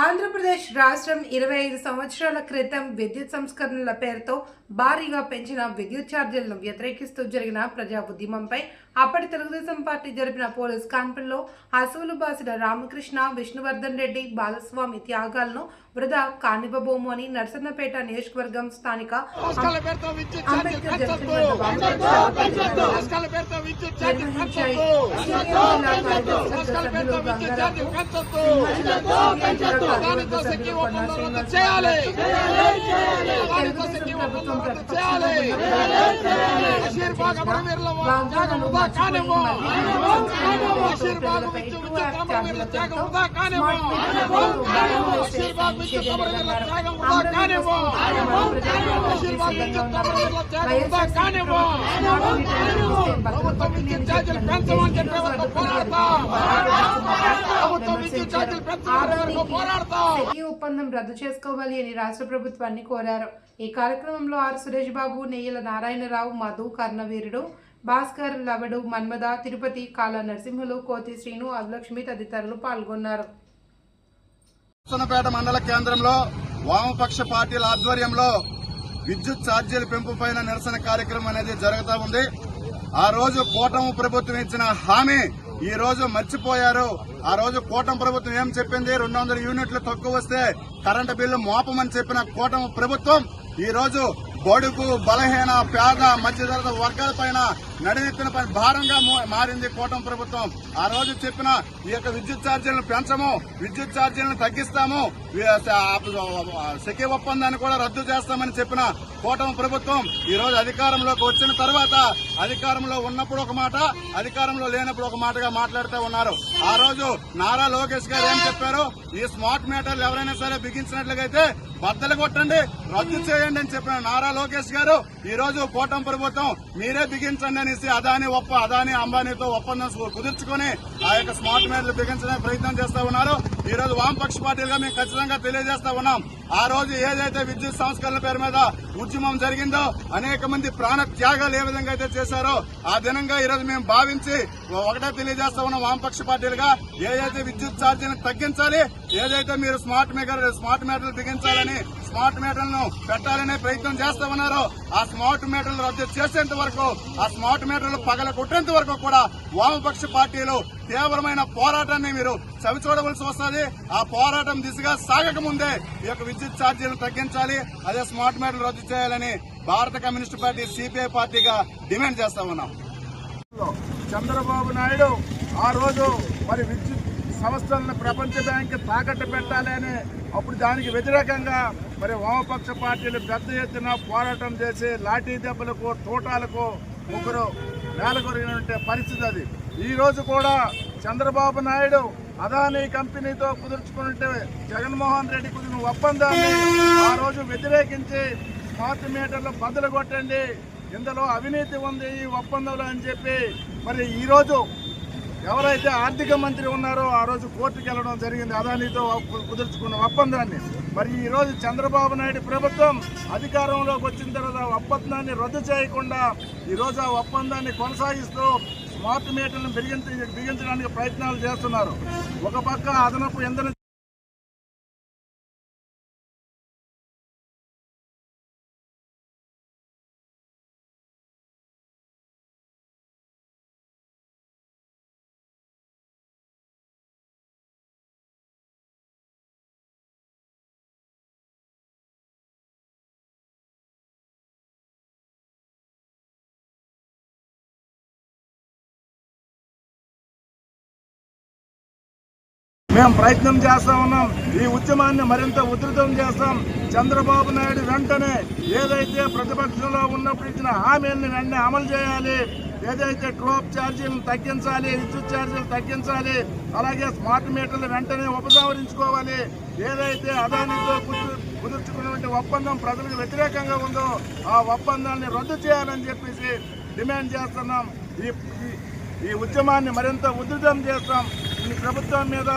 ఆంధ్రప్రదేశ్ రాష్ట్రం 25 సంవత్సరాల క్రితం విద్యుత్ సంస్కరణల పేరుతో భారీగా పెంచిన విద్యుత్ ఛార్జీలను వ్యతిరేకిస్తూ జరిగిన ప్రజా ఉద్యమంపై అప్పటి తెలుగుదేశం పార్టీ జరిపిన పోలీస్ కాన్ఫరెన్స్లో అసువులు బాసిన రామకృష్ణ, విష్ణువర్ధన్ రెడ్డి, బాలస్వామి త్యాగాలను వృధా కానివ్వబోము అని నర్సన్నపేట నియోజకవర్గం స్థానిక అంబేద్కర్ ఒప్పందం రద్దు చేసుకోవాలి అని రాష్ట్ర ప్రభుత్వాన్ని కోరారు. ఈ కార్యక్రమంలో ఆర్ సురేష్ బాబు, నెయ్యల నారాయణరావు, మధు, కర్ణవీరుడు, భాస్కర్, లవడు, మన్మద, తిరుపతి, కాళ నరసింహులు, కోతి శ్రీను, అభిలక్ష్మి తదితరులు పాల్గొన్నారు. నర్సన్నపేట మండల కేంద్రంలో వామపక్ష పార్టీల ఆధ్వర్యంలో విద్యుత్ ఛార్జీల పెంపుపైన నిరసన కార్యక్రమం అనేది జరుగుతూ ఉంది. ఆ రోజు కూటమి ప్రభుత్వం ఇచ్చిన హామీ ఈ రోజు మర్చిపోయారు. ఆ రోజు కూటమి ప్రభుత్వం ఏం చెప్పింది? 200 యూనిట్లు తక్కువ వస్తే కరెంటు బిల్లు మోపమని చెప్పిన కూటమి ప్రభుత్వం ఈ రోజు బడుగు, బలహీన, పేద, మధ్యతరగతి వర్గాల పైన నడినెత్తిన పైన భారంగా మారింది కూటమి ప్రభుత్వం. ఆ రోజు చెప్పిన ఈ యొక్క విద్యుత్ ఛార్జీలను పెంచము, విద్యుత్ ఛార్జీలను తగ్గిస్తాము, సెకీ ఒప్పందాన్ని కూడా రద్దు చేస్తామని చెప్పిన కూటమి ప్రభుత్వం ఈ రోజు అధికారంలోకి వచ్చిన తర్వాత అధికారంలో ఉన్నప్పుడు ఒక మాట, అధికారంలో లేనప్పుడు ఒక మాటగా మాట్లాడుతూ ఉన్నారు. ఆ రోజు నారా లోకేష్ గారు ఏం చెప్పారు? ఈ స్మార్ట్ మీటర్లు ఎవరైనా సరే బిగించినట్లయితే బద్దలు కొట్టండి, రద్దు చేయండి అని చెప్పిన నారా లోకేష్ గారు ఈ రోజు కూటమి ప్రభుత్వం మీరే బిగించండి అనేసి అదాని అంబానీతో ఒప్పందం కుదుర్చుకుని ఆ యొక్క స్మార్ట్ మీటర్లు బిగించడానికి ప్రయత్నం చేస్తా ఉన్నారు. ఈ రోజు వామపక్ష పార్టీలుగా మేము ఖచ్చితంగా తెలియజేస్తా ఉన్నాం. ఆ రోజు ఏదైతే విద్యుత్ సంస్కరణల పేరు మీద ఉద్యమం జరిగిందో, అనేక మంది ప్రాణ త్యాగాలు ఏ విధంగా అయితే చేశారో ఆ దినంగా ఈ రోజు మేము భావించి ఒకటే తెలియజేస్తా ఉన్నాం. వామపక్ష పార్టీలుగా ఏదైతే విద్యుత్ ఛార్జీలను తగ్గించాలి, ఏదైతే మీరు స్మార్ట్ మీటర్లు బిగించాలని, స్మార్ట్ మీటర్లను పెట్టాలనే ప్రయత్నం చేస్తా ఉన్నారో ఆ స్మార్ట్ మీటర్లు రద్దు చేసేంత వరకు, ఆ స్మార్ట్ మీటర్లు పగల కొట్టేంత వరకు కూడా వామపక్ష పార్టీలు తీవ్రమైన పోరాటాన్ని మీరు చవిచూడవలసి వస్తుంది. ఆ పోరాటం దిశగా సాగక ముందే ఈ యొక్క విద్యుత్ ఛార్జీలను తగ్గించాలి, అదే స్మార్ట్ మీటర్లు రద్దు చేయాలని భారత కమ్యూనిస్టు పార్టీ సిపిఐ పార్టీగా డిమాండ్ చేస్తా ఉన్నాం. చంద్రబాబు నాయుడు ఆ రోజు మరి విద్యుత్ సంస్థలను ప్రపంచ బ్యాంక్ తాకట్టు పెట్టాలి అని అప్పుడు దానికి వ్యతిరేకంగా మరి వామపక్ష పార్టీలు పెద్ద ఎత్తున పోరాటం చేసి లాఠీ దెబ్బలకు, తోటాలకు ఒకరు నేలకొరిగిన పరిస్థితి అది. ఈ రోజు కూడా చంద్రబాబు నాయుడు అదానీ కంపెనీతో కుదుర్చుకుంటే జగన్మోహన్ రెడ్డి కుదిరిన ఒప్పందాన్ని ఆ రోజు వ్యతిరేకించి స్మార్ట్ మీటర్లు బదులు కొట్టండి, ఇందులో అవినీతి ఉంది ఈ ఒప్పందంలో అని చెప్పి మరి ఈ రోజు ఎవరైతే ఆర్థిక మంత్రి ఉన్నారో ఆ రోజు కోర్టుకు వెళ్లడం జరిగింది అదానీతో కుదుర్చుకున్న ఒప్పందాన్ని. మరి ఈ రోజు చంద్రబాబు నాయుడు ప్రభుత్వం అధికారంలోకి వచ్చిన తర్వాత ఒప్పందాన్ని రద్దు చేయకుండా ఈ రోజు ఆ ఒప్పందాన్ని కొనసాగిస్తూ స్మార్ట్ మీటర్లను బిగించడానికి ప్రయత్నాలు చేస్తున్నారు. ఒక పక్క అదనపు ఇంధన మేము ప్రయత్నం చేస్తా ఉన్నాం. ఈ ఉద్యమాన్ని మరింత ఉధృతం చేస్తాం. చంద్రబాబు నాయుడు వెంటనే ఏదైతే ప్రతిపక్షంలో ఉన్నప్పుడు ఇచ్చిన హామీలను వెంటనే అమలు చేయాలి. ఏదైతే ట్రోప్ ఛార్జీలను తగ్గించాలి, విద్యుత్ ఛార్జీలు తగ్గించాలి, అలాగే స్మార్ట్ మీటర్లు వెంటనే ఉపసంహరించుకోవాలి. ఏదైతే అదానితో కుదుర్చుకున్నటువంటి ఒప్పందం ప్రజలకు వ్యతిరేకంగా ఉందో ఆ ఒప్పందాన్ని రద్దు చేయాలని చెప్పేసి డిమాండ్ చేస్తున్నాం. ఈ ఉద్యమాన్ని మరింత ఉధృతం చేస్తాం. ఈ ప్రభుత్వం మీద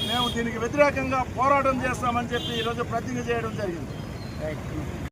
మేము దీనికి వ్యతిరేకంగా పోరాటం చేస్తామని చెప్పి ఈరోజు ప్రతిజ్ఞ చేయడం జరిగింది.